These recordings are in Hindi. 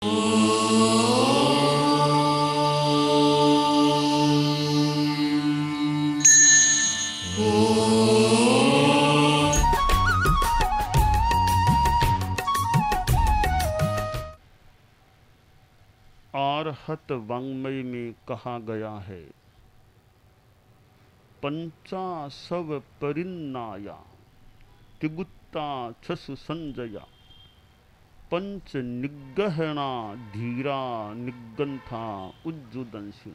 आर्हत वाङ्मय में कहा गया है, पंचा सव परिन्नाया तिगुत्ता छसु संजया पंच निगहना धीरा निगंथा उज्जुदंशु।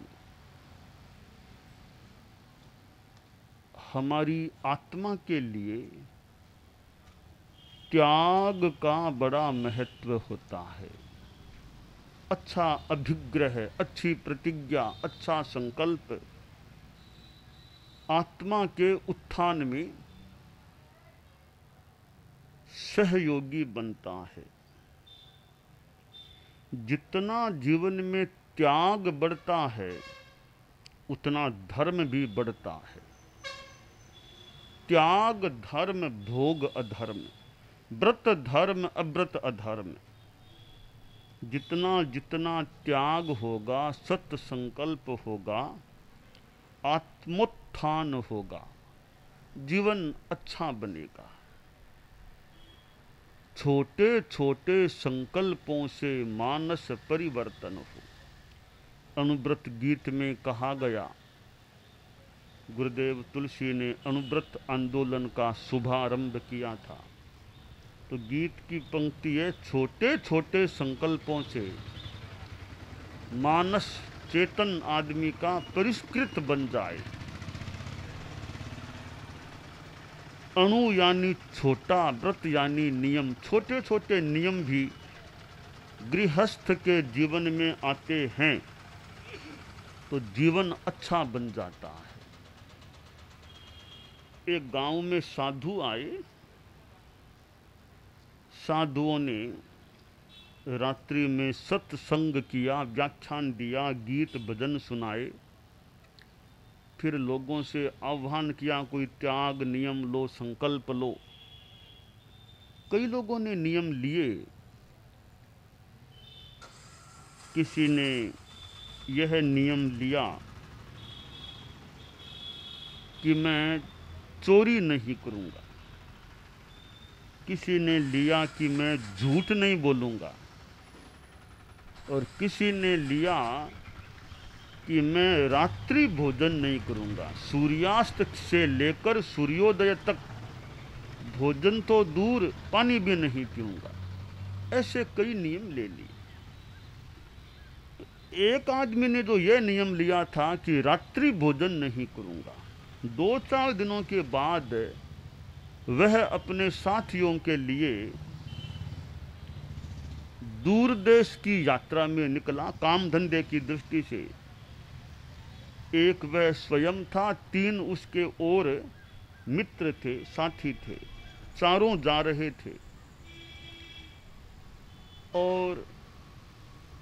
हमारी आत्मा के लिए त्याग का बड़ा महत्व होता है। अच्छा अभिग्रह, अच्छी प्रतिज्ञा, अच्छा संकल्प आत्मा के उत्थान में सहयोगी बनता है। जितना जीवन में त्याग बढ़ता है उतना धर्म भी बढ़ता है। त्याग धर्म, भोग अधर्म, व्रत धर्म, अव्रत अधर्म। जितना जितना त्याग होगा, सत्य संकल्प होगा, आत्मोत्थान होगा, जीवन अच्छा बनेगा। छोटे छोटे संकल्पों से मानस परिवर्तन हो। अनुव्रत गीत में कहा गया, गुरुदेव तुलसी ने अनुव्रत आंदोलन का शुभारंभ किया था। तो गीत की पंक्ति है, छोटे छोटे संकल्पों से मानस चेतन आदमी का परिष्कृत बन जाए। अणु यानी छोटा, व्रत यानी नियम। छोटे छोटे नियम भी गृहस्थ के जीवन में आते हैं तो जीवन अच्छा बन जाता है। एक गांव में साधु आए। साधुओं ने रात्रि में सत्संग किया, व्याख्यान दिया, गीत भजन सुनाए। फिर लोगों से आह्वान किया, कोई त्याग नियम लो, संकल्प लो। कई लोगों ने नियम लिए। किसी ने यह नियम लिया कि मैं चोरी नहीं करूंगा। किसी ने लिया कि मैं झूठ नहीं बोलूंगा। और किसी ने लिया कि मैं रात्रि भोजन नहीं करूंगा। सूर्यास्त से लेकर सूर्योदय तक भोजन तो दूर, पानी भी नहीं पीऊंगा। ऐसे कई नियम ले लिए। एक आदमी ने जो यह नियम लिया था कि रात्रि भोजन नहीं करूंगा, 2-4 दिनों के बाद वह अपने साथियों के लिए दूर देश की यात्रा में निकला, काम धंधे की दृष्टि से। एक वह स्वयं था, 3 उसके और मित्र थे, साथी थे। चारों जा रहे थे और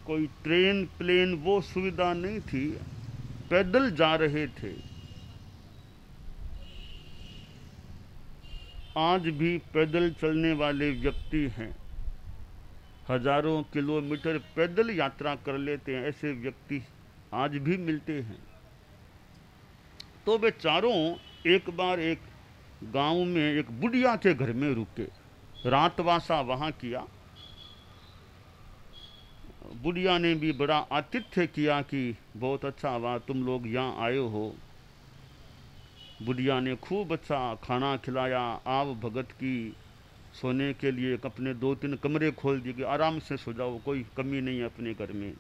कोई ट्रेन प्लेन वो सुविधा नहीं थी, पैदल जा रहे थे। आज भी पैदल चलने वाले व्यक्ति हैं, हजारों किलोमीटर पैदल यात्रा कर लेते हैं। ऐसे व्यक्ति आज भी मिलते हैं। तो वे चारों एक बार एक गांव में एक बुढ़िया के घर में रुके, रातवासा वहां किया। बुढ़िया ने भी बड़ा आतिथ्य किया कि बहुत अच्छा हुआ तुम लोग यहाँ आए हो। बुढ़िया ने खूब अच्छा खाना खिलाया, आव भगत की, सोने के लिए अपने 2-3 कमरे खोल दिए कि आराम से सो जाओ, कोई कमी नहीं है अपने घर में।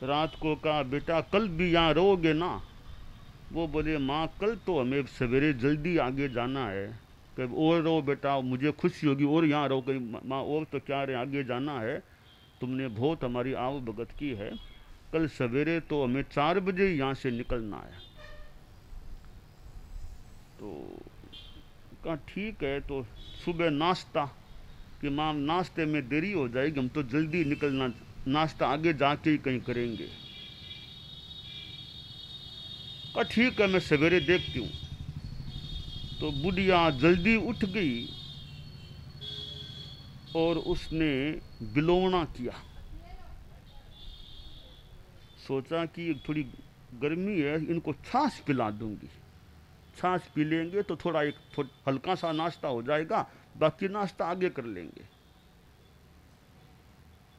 रात को कहा, बेटा कल भी यहाँ रहोगे ना? वो बोले, माँ कल तो हमें सवेरे जल्दी आगे जाना है। कि और रहो बेटा, मुझे खुशी होगी और यहाँ रहो। कहीं माँ और तो क्या रहे, आगे जाना है, तुमने बहुत हमारी आव भगत की है। कल सवेरे तो हमें 4 बजे यहाँ से निकलना है। तो कहा ठीक है। तो सुबह नाश्ता कि माँ नाश्ते में देरी हो जाएगी, हम तो जल्दी निकलना, नाश्ता आगे जाके ही कहीं करेंगे। कहा ठीक है, मैं सवेरे देखती हूँ। तो बुढ़िया जल्दी उठ गई और उसने बिलोवना किया। सोचा कि थोड़ी गर्मी है, इनको छाछ पिला दूंगी, छाछ पी लेंगे तो थोड़ा हल्का सा नाश्ता हो जाएगा, बाकी नाश्ता आगे कर लेंगे।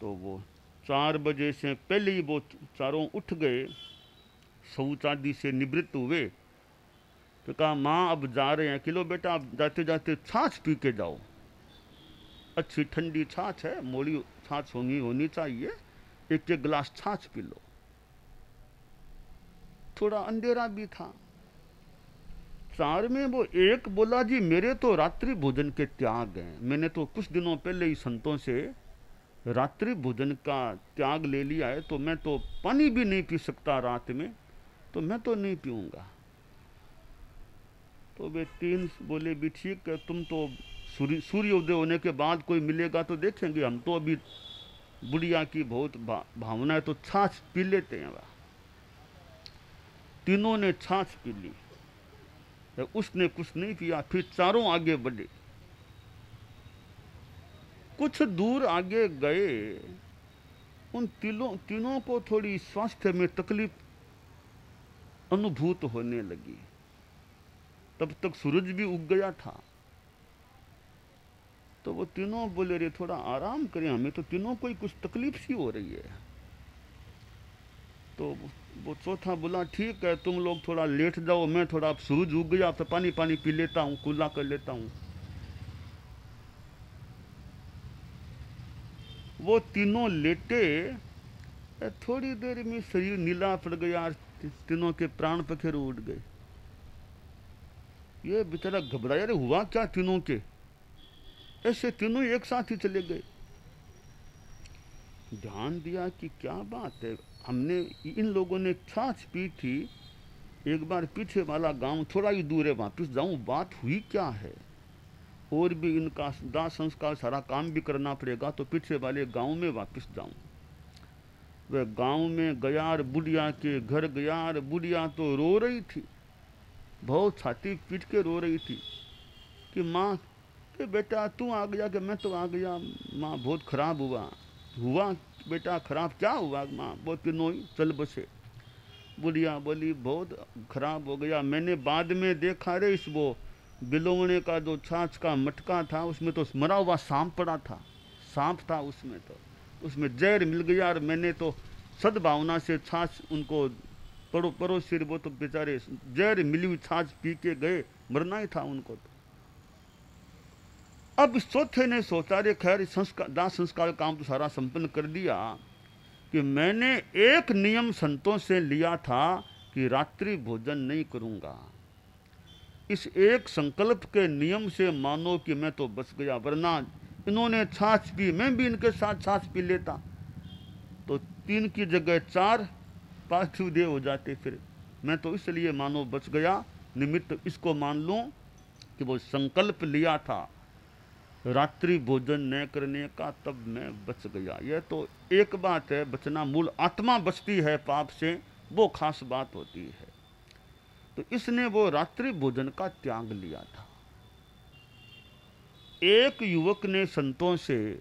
तो वो 4 बजे से पहले ही वो चारों उठ गए, शौच आदि से निवृत्त हुए। तो कहा माँ अब जा रहे हैं, कि लो बेटा अब जाते जाते छाछ पी के जाओ, अच्छी ठंडी छाछ है, मोड़ी छाछ होनी चाहिए, एक एक गिलास छाछ पी लो। थोड़ा अंधेरा भी था। 4 में वो एक बोला जी मेरे तो रात्रि भोजन के त्याग हैं, मैंने तो कुछ दिनों पहले ही संतों से रात्रि भोजन का त्याग ले लिया है, तो मैं तो पानी भी नहीं पी सकता रात में, तो मैं तो नहीं पीऊंगा। तो वे 3 बोले भी ठीक है, तुम तो सूर्योदय होने के बाद कोई मिलेगा तो देखेंगे, हम तो अभी बुढ़िया की बहुत भावना है, तो छाछ पी लेते हैं। वह तीनों ने छाछ पी ली, तो उसने कुछ नहीं पिया। फिर चारों आगे बढ़े, कुछ दूर आगे गए, उन तीनों को थोड़ी स्वास्थ्य में तकलीफ अनुभूत होने लगी। तब तक सूरज भी उग गया था। तो वो तीनों बोले रे थोड़ा आराम करें, हमें तो तीनों को ही कुछ तकलीफ सी हो रही है। तो वो चौथा बोला ठीक है, तुम लोग थोड़ा लेट जाओ, मैं थोड़ा सूरज उग गया तो पानी पी लेता हूँ, कुल्ला कर लेता हूँ। वो तीनों लेटे, थोड़ी देर में शरीर नीला पड़ गया, तीनों के प्राण पखेरु उड़ गए। ये बेचारा घबराया, रे हुआ क्या तीनों के, ऐसे तीनों एक साथ ही चले गए। ध्यान दिया कि क्या बात है, हमने इन लोगों ने छाछ पी थी, एक बार पीछे वाला गांव थोड़ा ही दूर है, वापस जाऊं, बात हुई क्या है, और भी इनका दाह संस्कार सारा काम भी करना पड़ेगा, तो पीछे वाले गांव में वापस जाऊं। वह गांव में गया और बुढ़िया के घर गया, और बुढ़िया तो रो रही थी, बहुत छाती पीट के रो रही थी कि माँ कि बेटा तू आ गया कि मैं तो आ गया, माँ बहुत खराब हुआ बेटा, खराब क्या हुआ माँ, वो तीनों ही चल बसे। बुढ़िया बोली बहुत खराब हो गया, मैंने बाद में देखा रे, इस वो बिलोवने का जो छाछ का मटका था, उसमें तो मरा हुआ सांप पड़ा था, सांप था उसमें, तो उसमें जहर मिल गया, और मैंने तो सद्भावना से छाछ उनको पड़ोसी, वो तो बेचारे जहर मिली हुई छाछ पी के गए, मरना ही था उनको। तो अब चौथे ने सोचा रे खैर दाह संस्कार काम तो सारा संपन्न कर दिया, कि मैंने एक नियम संतों से लिया था कि रात्रि भोजन नहीं करूंगा, इस एक संकल्प के नियम से मानो कि मैं तो बच गया, वरना इन्होंने छाछ पी, मैं भी इनके साथ छाछ पी लेता, तो 3 की जगह 4 पार्थिव देह हो जाते, फिर मैं तो इसलिए मानो बच गया। निमित्त इसको मान लूं कि वो संकल्प लिया था रात्रि भोजन न करने का, तब मैं बच गया। यह तो एक बात है, बचना, मूल आत्मा बचती है पाप से, वो खास बात होती है। तो इसने वो रात्रि भोजन का त्याग लिया था। एक युवक ने संतों से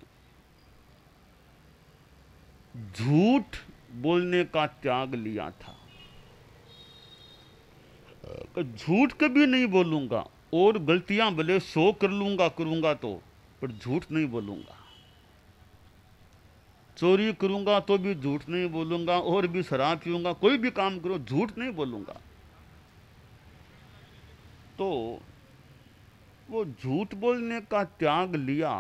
झूठ बोलने का त्याग लिया था, झूठ कभी नहीं बोलूंगा, और गलतियां भले 100 करूंगा तो, पर झूठ नहीं बोलूंगा, चोरी करूंगा तो भी झूठ नहीं बोलूंगा, और भी शराब पीऊंगा, कोई भी काम करो झूठ नहीं बोलूंगा। तो वो झूठ बोलने का त्याग लिया,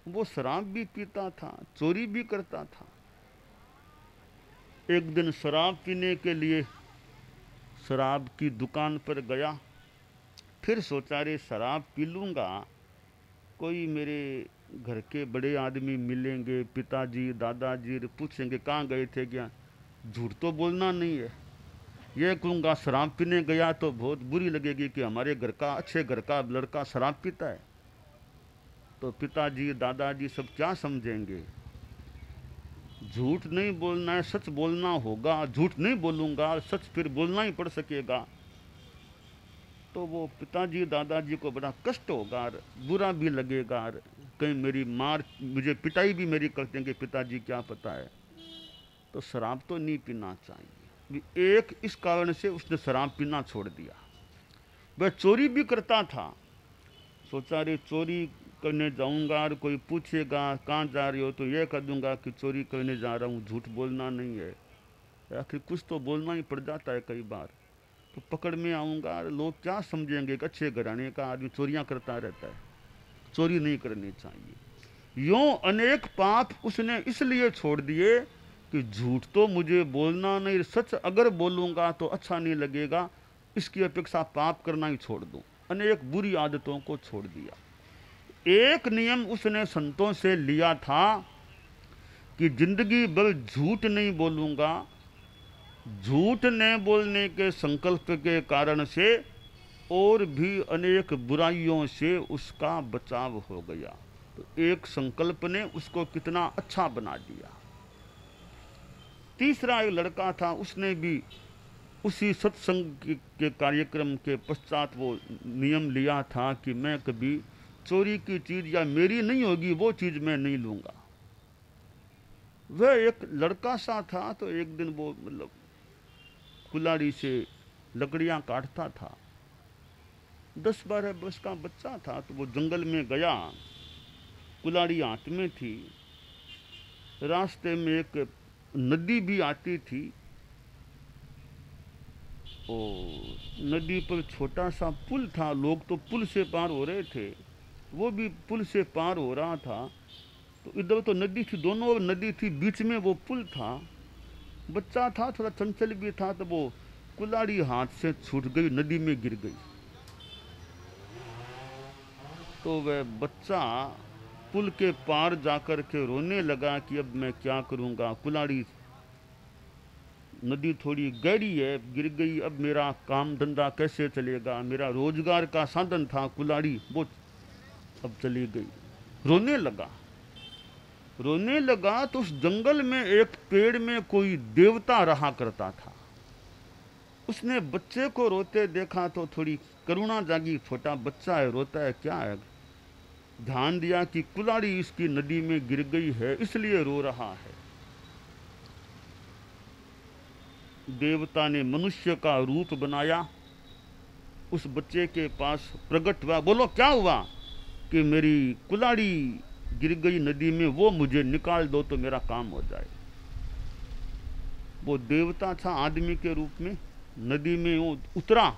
वो शराब भी पीता था, चोरी भी करता था। एक दिन शराब पीने के लिए शराब की दुकान पर गया, फिर सोचा रे शराब पी लूँगा, कोई मेरे घर के बड़े आदमी मिलेंगे, पिताजी दादाजी, पूछेंगे कहाँ गए थे क्या, झूठ तो बोलना नहीं है। ये कहूँगा शराब पीने गया तो बहुत बुरी लगेगी कि हमारे घर का, अच्छे घर का लड़का शराब पीता है, तो पिताजी दादाजी सब क्या समझेंगे। झूठ नहीं बोलना है, सच बोलना होगा, झूठ नहीं बोलूँगा, सच फिर बोलना ही पड़ सकेगा। तो वो पिताजी दादाजी को बड़ा कष्ट होगा, बुरा भी लगेगा, कहीं मेरी मार, मुझे पिटाई भी मेरी करते हैं कि पिताजी क्या पता है। तो शराब तो नहीं पीना चाहिए। एक इस कारण से उसने शराब पीना छोड़ दिया। वह चोरी भी करता था। सोचा रे चोरी करने जाऊंगा और कोई पूछेगा कहाँ जा रही हो तो ये कह दूंगा कि चोरी करने जा रहा हूँ, झूठ बोलना नहीं है। आखिर कुछ तो बोलना ही पड़ जाता है कई बार। तो पकड़ में आऊँगा, लोग क्या समझेंगे कि अच्छे घराने का आदमी चोरियाँ करता रहता है। चोरी नहीं करनी चाहिए। यूँ अनेक पाप उसने इसलिए छोड़ दिए कि झूठ तो मुझे बोलना नहीं, सच अगर बोलूँगा तो अच्छा नहीं लगेगा, इसकी अपेक्षा पाप करना ही छोड़ दूँ। अनेक बुरी आदतों को छोड़ दिया। एक नियम उसने संतों से लिया था कि जिंदगी भर झूठ नहीं बोलूँगा। झूठ न बोलने के संकल्प के कारण से और भी अनेक बुराइयों से उसका बचाव हो गया। तो एक संकल्प ने उसको कितना अच्छा बना दिया। तीसरा एक लड़का था, उसने भी उसी सत्संग के कार्यक्रम के पश्चात वो नियम लिया था कि मैं कभी चोरी की चीज या मेरी नहीं होगी वो चीज मैं नहीं लूंगा। वह एक लड़का सा था, तो एक दिन वो मतलब कुल्हाड़ी से लकड़ियां काटता था। 10-12 वर्ष का बच्चा था। तो वो जंगल में गया, कुल्हाड़ी हाथ में थी। रास्ते में एक नदी भी आती थी और नदी पर छोटा सा पुल था। लोग तो पुल से पार हो रहे थे, वो भी पुल से पार हो रहा था। तो इधर तो नदी थी, दोनों ओर नदी थी, बीच में वो पुल था। बच्चा था, थोड़ा चंचल भी था, तो वो कुल्हाड़ी हाथ से छूट गई, नदी में गिर गई। तो वह बच्चा पुल के पार जाकर के रोने लगा कि अब मैं क्या करूंगा, कुल्हाड़ी नदी थोड़ी गहरी है, गिर गई, अब मेरा काम धंधा कैसे चलेगा, मेरा रोजगार का साधन था कुल्हाड़ी, वो अब चली गई। रोने लगा। रोने लगा तो उस जंगल में एक पेड़ में कोई देवता रहा करता था। उसने बच्चे को रोते देखा तो थोड़ी करुणा जागी, छोटा बच्चा है, रोता है, क्या है। ध्यान दिया कि कुल्हाड़ी इसकी नदी में गिर गई है इसलिए रो रहा है। देवता ने मनुष्य का रूप बनाया, उस बच्चे के पास प्रकट हुआ। बोलो क्या हुआ? कि मेरी कुल्हाड़ी गिर गई नदी में, वो मुझे निकाल दो तो मेरा काम हो जाए। वो देवता था आदमी के रूप में, नदी में वो उतरा।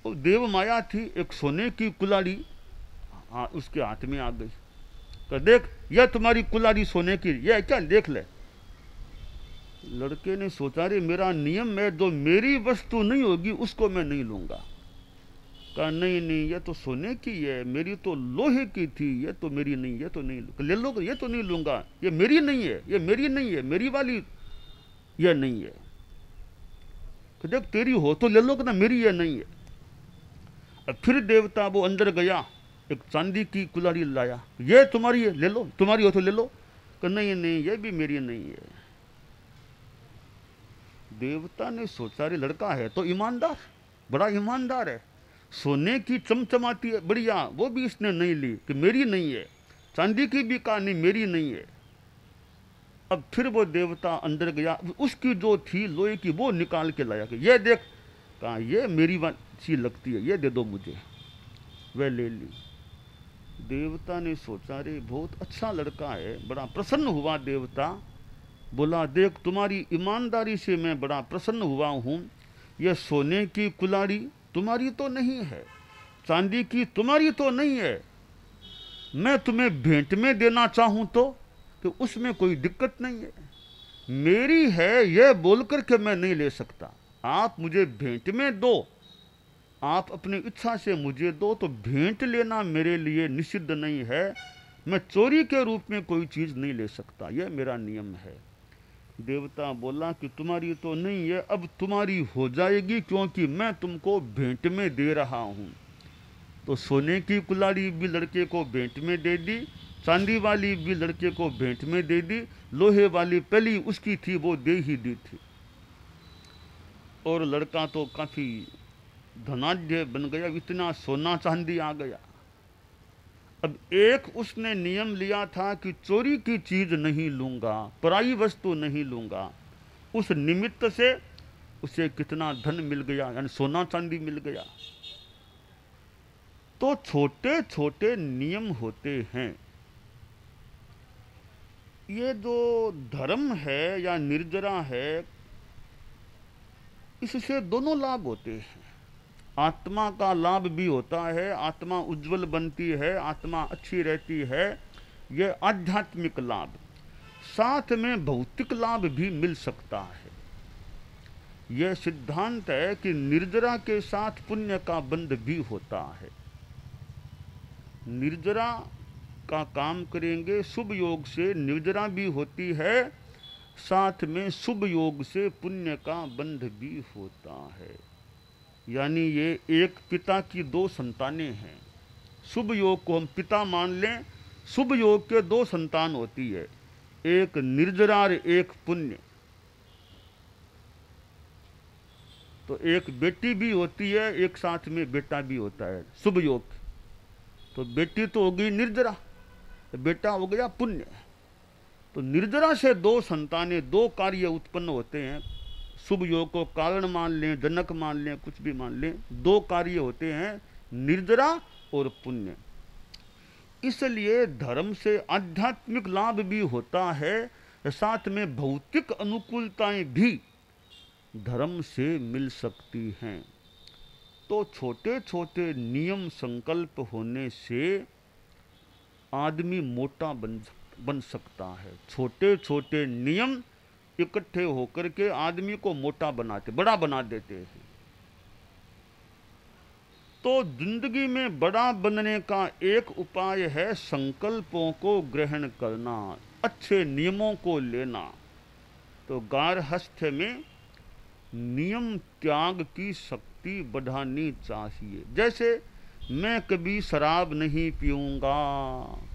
वो देव माया थी, एक सोने की कुल्हाड़ी उसके हाथ में आ गई। तो देख, यह तुम्हारी कुल्हाड़ी सोने की, यह क्या, देख ले। लड़के ने सोचा रे मेरा नियम है, जो मेरी वस्तु नहीं होगी उसको मैं नहीं लूंगा। कहा नहीं नहीं, ये तो सोने की है, मेरी तो लोहे की थी, ये तो मेरी नहीं, ये तो नहीं ले लो, ये तो नहीं लूंगा, ये मेरी नहीं है, ये मेरी नहीं है, मेरी वाली ये नहीं है। तो देख तेरी हो तो ले लो ना, मेरी ये नहीं है। अब फिर देवता वो अंदर गया, एक चांदी की कुल्हाड़ी लाया, ये तुम्हारी है, ले लो, तुम्हारी हो तो ले लो। कहा नहीं नहीं, ये भी मेरी नहीं है। देवता ने सोचा रे लड़का है तो ईमानदार, बड़ा ईमानदार है, सोने की चमचमाती है बढ़िया, वो भी इसने नहीं ली कि मेरी नहीं है। चांदी की भी कहा नहीं मेरी नहीं है। अब फिर वो देवता अंदर गया, उसकी जो थी लोहे की वो निकाल के लाया कि ये देख। कहा ये मेरी सी लगती है, ये दे दो मुझे। वह ले ली। देवता ने सोचा रे बहुत अच्छा लड़का है, बड़ा प्रसन्न हुआ देवता। बोला देख तुम्हारी ईमानदारी से मैं बड़ा प्रसन्न हुआ हूँ। यह सोने की कुल्हाड़ी तुम्हारी तो नहीं है, चांदी की तुम्हारी तो नहीं है, मैं तुम्हें भेंट में देना चाहूँ तो उसमें कोई दिक्कत नहीं है। मेरी है यह बोलकर के मैं नहीं ले सकता, आप मुझे भेंट में दो, आप अपनी इच्छा से मुझे दो, तो भेंट लेना मेरे लिए निषिद्ध नहीं है। मैं चोरी के रूप में कोई चीज़ नहीं ले सकता, यह मेरा नियम है। देवता बोला कि तुम्हारी तो नहीं है, अब तुम्हारी हो जाएगी, क्योंकि मैं तुमको भेंट में दे रहा हूँ। तो सोने की कुल्हाड़ी भी लड़के को भेंट में दे दी, चांदी वाली भी लड़के को भेंट में दे दी, लोहे वाली पहली उसकी थी वो दे ही दी थी। और लड़का तो काफ़ी धनाढ्य बन गया, इतना सोना चांदी आ गया। अब एक उसने नियम लिया था कि चोरी की चीज नहीं लूंगा, पराई वस्तु नहीं लूंगा। उस निमित्त से उसे कितना धन मिल गया, यानी सोना चांदी मिल गया। तो छोटे छोटे नियम होते हैं। ये जो धर्म है या निर्जरा है, इससे दोनों लाभ होते हैं। आत्मा का लाभ भी होता है, आत्मा उज्जवल बनती है, आत्मा अच्छी रहती है, ये आध्यात्मिक लाभ। साथ में भौतिक लाभ भी मिल सकता है। यह सिद्धांत है कि निर्जरा के साथ पुण्य का बंध भी होता है। निर्जरा का काम करेंगे शुभ योग से, निर्जरा भी होती है, साथ में शुभ योग से पुण्य का बंध भी होता है। यानी ये एक पिता की दो संतानें हैं। शुभ योग को हम पिता मान लें, शुभ योग के दो संतान होती है, एक निर्जरा और एक पुण्य। तो एक बेटी भी होती है, एक साथ में बेटा भी होता है शुभ योग। तो बेटी तो हो गई निर्जरा, बेटा हो गया पुण्य। तो निर्जरा से दो संतानें, दो कार्य उत्पन्न होते हैं। शुभ योग को कारण मान लें, जनक मान लें, कुछ भी मान लें, दो कार्य होते हैं, निर्जरा और पुण्य। इसलिए धर्म से आध्यात्मिक लाभ भी होता है, साथ में भौतिक अनुकूलताएं भी धर्म से मिल सकती हैं। तो छोटे छोटे नियम संकल्प होने से आदमी मोटा बन सकता है। छोटे छोटे नियम इकट्ठे होकर के आदमी को मोटा बनाते, बड़ा बना देते हैं। तो जिंदगी में बड़ा बनने का एक उपाय है संकल्पों को ग्रहण करना, अच्छे नियमों को लेना। तो गारहस्थ में नियम त्याग की शक्ति बढ़ानी चाहिए। जैसे मैं कभी शराब नहीं पीऊंगा,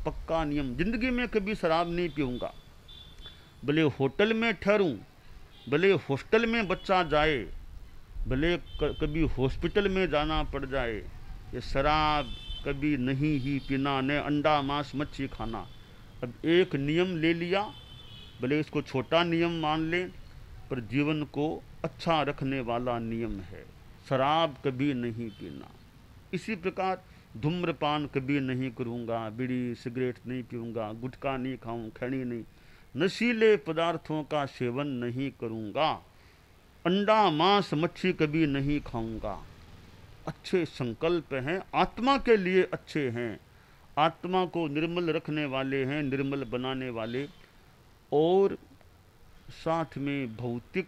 पक्का नियम, जिंदगी में कभी शराब नहीं पीऊंगा। भले होटल में ठहरूं, भले हॉस्टल में बच्चा जाए, भले कभी हॉस्पिटल में जाना पड़ जाए, ये शराब कभी नहीं ही पीना, न अंडा मांस मच्छी खाना। अब एक नियम ले लिया, भले इसको छोटा नियम मान लें, पर जीवन को अच्छा रखने वाला नियम है। शराब कभी नहीं पीना। इसी प्रकार धूम्रपान कभी नहीं करूँगा, बीड़ी सिगरेट नहीं पीऊँगा, गुटखा नहीं खाऊँ, खैनी नहीं, नशीले पदार्थों का सेवन नहीं करूँगा, अंडा मांस मच्छी कभी नहीं खाऊँगा। अच्छे संकल्प हैं, आत्मा के लिए अच्छे हैं, आत्मा को निर्मल रखने वाले हैं, निर्मल बनाने वाले। और साथ में भौतिक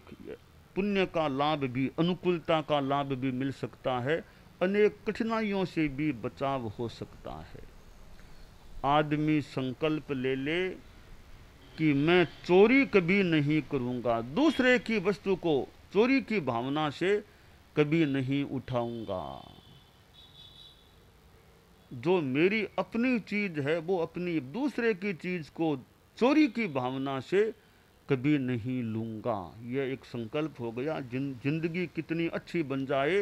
पुण्य का लाभ भी, अनुकूलता का लाभ भी मिल सकता है, अनेक कठिनाइयों से भी बचाव हो सकता है। आदमी संकल्प ले ले कि मैं चोरी कभी नहीं करूँगा, दूसरे की वस्तु को चोरी की भावना से कभी नहीं उठाऊंगा, जो मेरी अपनी चीज है वो अपनी, दूसरे की चीज को चोरी की भावना से कभी नहीं लूंगा। यह एक संकल्प हो गया। जिंदगी कितनी अच्छी बन जाए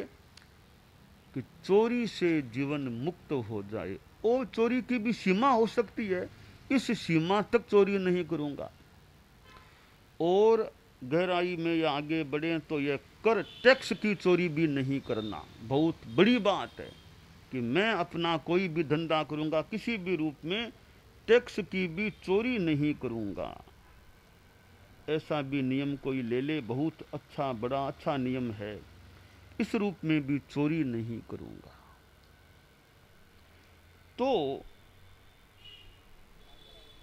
कि चोरी से जीवन मुक्त हो जाए। और चोरी की भी सीमा हो सकती है, इस सीमा तक चोरी नहीं करूंगा। और गहराई में या आगे बढ़े तो यह कर टैक्स की चोरी भी नहीं करना बहुत बड़ी बात है, कि मैं अपना कोई भी धंधा करूंगा, किसी भी रूप में टैक्स की भी चोरी नहीं करूंगा। ऐसा भी नियम कोई ले ले, बहुत अच्छा, बड़ा अच्छा नियम है, इस रूप में भी चोरी नहीं करूंगा। तो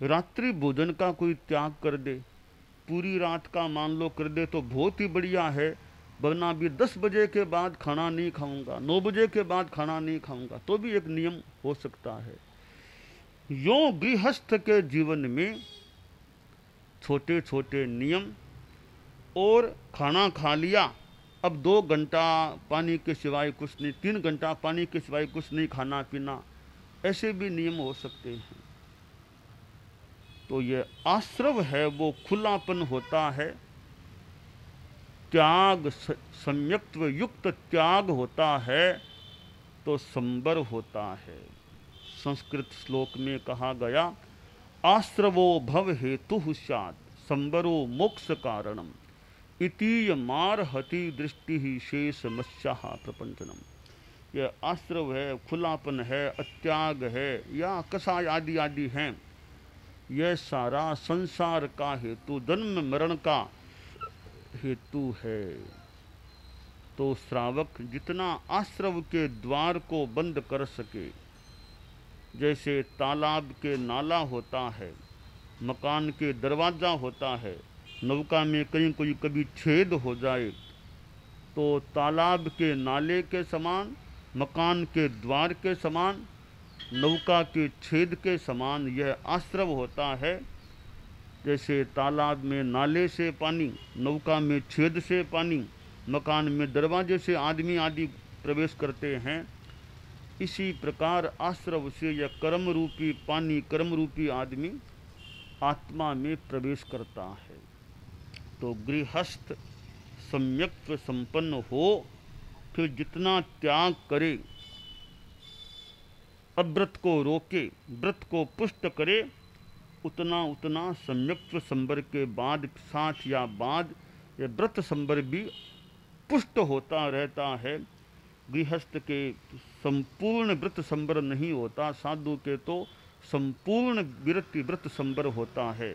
रात्रि भोजन का कोई त्याग कर दे, पूरी रात का मान लो कर दे तो बहुत ही बढ़िया है, वरना भी 10 बजे के बाद खाना नहीं खाऊंगा, 9 बजे के बाद खाना नहीं खाऊंगा, तो भी एक नियम हो सकता है। यों गृहस्थ के जीवन में छोटे छोटे नियम। और खाना खा लिया, अब 2 घंटा पानी के सिवाय कुछ नहीं, 3 घंटा पानी के सिवाय कुछ नहीं खाना पीना, ऐसे भी नियम हो सकते हैं। तो ये आश्रव है वो खुलापन होता है, त्याग सम्यक्त्व युक्त त्याग होता है, तो संबर होता है। संस्कृत श्लोक में कहा गया, आश्रवो भव हेतु स्यात् संबरो मोक्ष कारणम इतीय मारहति दृष्टि ही शेष मत्स्या प्रपंचनम। यह आश्रव है, खुलापन है, अत्याग है या कसाय आदि आदि हैं, यह सारा संसार का हेतु, जन्म मरण का हेतु है। तो श्रावक जितना आश्रव के द्वार को बंद कर सके, जैसे तालाब के नाला होता है, मकान के दरवाज़ा होता है, नौका में कहीं कोई कभी छेद हो जाए तो तालाब के नाले के समान, मकान के द्वार के समान, नौका के छेद के समान यह आश्रव होता है। जैसे तालाब में नाले से पानी, नौका में छेद से पानी, मकान में दरवाजे से आदमी आदि प्रवेश करते हैं, इसी प्रकार आश्रव से यह कर्म रूपी पानी, कर्म रूपी आदमी आत्मा में प्रवेश करता है। तो गृहस्थ सम्यक्त्व संपन्न हो, फिर जितना त्याग करे, अव्रत को रोके, व्रत को पुष्ट करे, उतना उतना सम्यक्त्व संबर के बाद, साथ या बाद, यह व्रत संबर भी पुष्ट होता रहता है। गृहस्थ के संपूर्ण व्रत संबर नहीं होता, साधु के तो संपूर्ण विरति व्रत संबर होता है।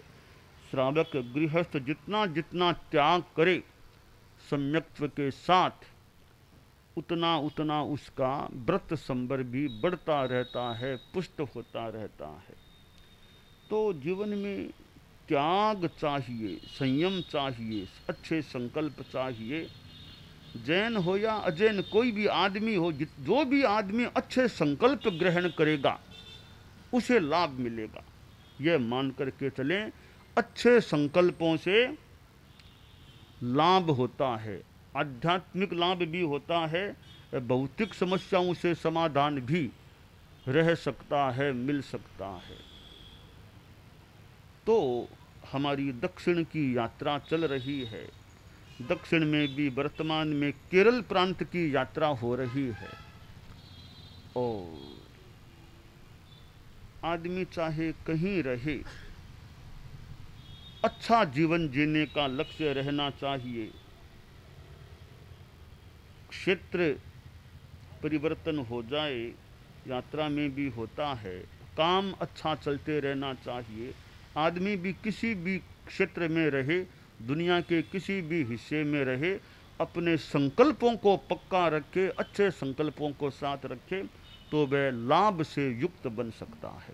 श्रावक गृहस्थ जितना जितना त्याग करे सम्यक्त्व के साथ, उतना उतना उसका व्रत संबर भी बढ़ता रहता है, पुष्ट होता रहता है। तो जीवन में त्याग चाहिए, संयम चाहिए, अच्छे संकल्प चाहिए। जैन हो या अजैन, कोई भी आदमी हो, जो भी आदमी अच्छे संकल्प ग्रहण करेगा उसे लाभ मिलेगा, यह मान करके चलें। अच्छे संकल्पों से लाभ होता है, आध्यात्मिक लाभ भी होता है, भौतिक समस्याओं से समाधान भी रह सकता है, मिल सकता है। तो हमारी दक्षिण की यात्रा चल रही है। दक्षिण में भी वर्तमान में केरल प्रांत की यात्रा हो रही है। और आदमी चाहे कहीं रहे, अच्छा जीवन जीने का लक्ष्य रहना चाहिए। क्षेत्र परिवर्तन हो जाए, यात्रा में भी होता है, काम अच्छा चलते रहना चाहिए। आदमी भी किसी भी क्षेत्र में रहे, दुनिया के किसी भी हिस्से में रहे, अपने संकल्पों को पक्का रखे, अच्छे संकल्पों को साथ रखे, तो वह लाभ से युक्त बन सकता है।